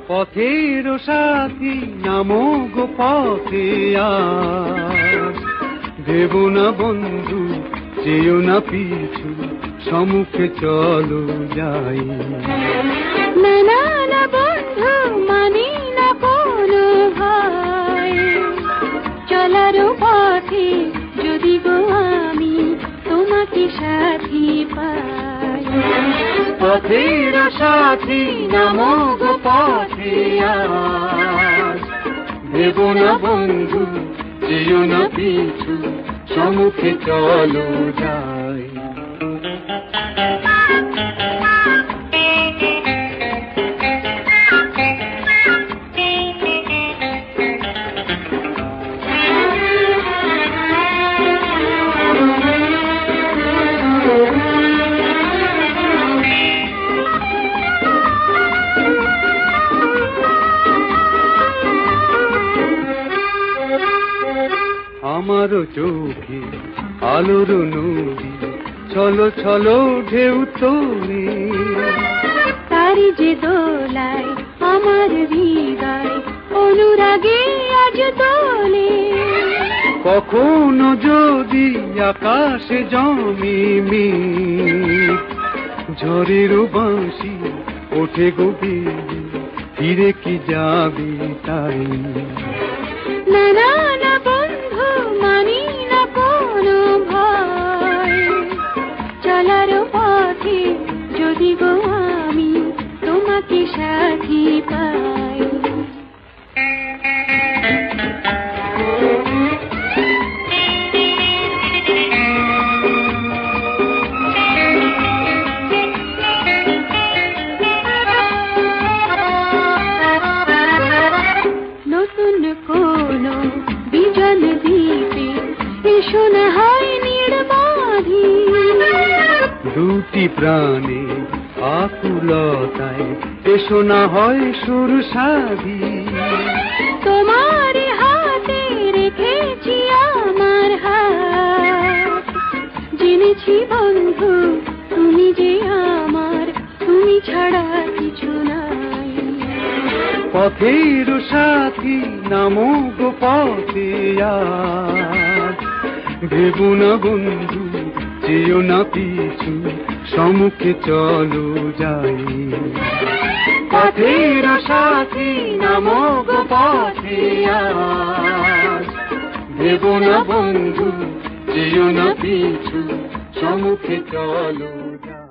পথের সাথী নামো গো পথে আজ, দেব না বন্ধু যেও না পিছু, সম্মুখে চলো যাই। না না না বন্ধু মানি না কোনো ভয়, চলার পথে যদি গো আমি তোমাকে সাথী পাই। পথের সাথী নামো গো পথে আজ, দেব না বন্ধু যেও না পিছু, সম্মুখে চলো যাই। আমার চোখে আলোর নদী, ছলো ছলো ঢেউ তোলে, তারি যে দোলায় আমার হৃদয় অনুরাগে আজ দোলে। কখনো যদি আকাশে জমে মেঘ, ঝড়ের বাঁশি ওঠে গভীর, ফিরে কি যাবে তাই। না না না বন্ধু মানি না কোনো ভয়, চলার পথে যদি গো আমি তোমাকে সাথী পাই। নতুন কোনো বিজন দ্বীপে এসো না হয় নির্বাধি, দুটি প্রাণে আকুলতায় এসো না হয় সুর সাধি। তোমার হাতে রেখেছি আমার হাত, জেনেছি বন্ধু তুমি যে আমার, তুমি ছাড়া কিছু নাই। পথের সাথী নামো গো পথে আজ, ভেব না বন্ধু যেও না পিছু, সম্মুখে চলো যাই। পথের সাথী নামো গো পথে আজ, ভেব না বন্ধু যেও না পিছু, সম্মুখে চলো যাই।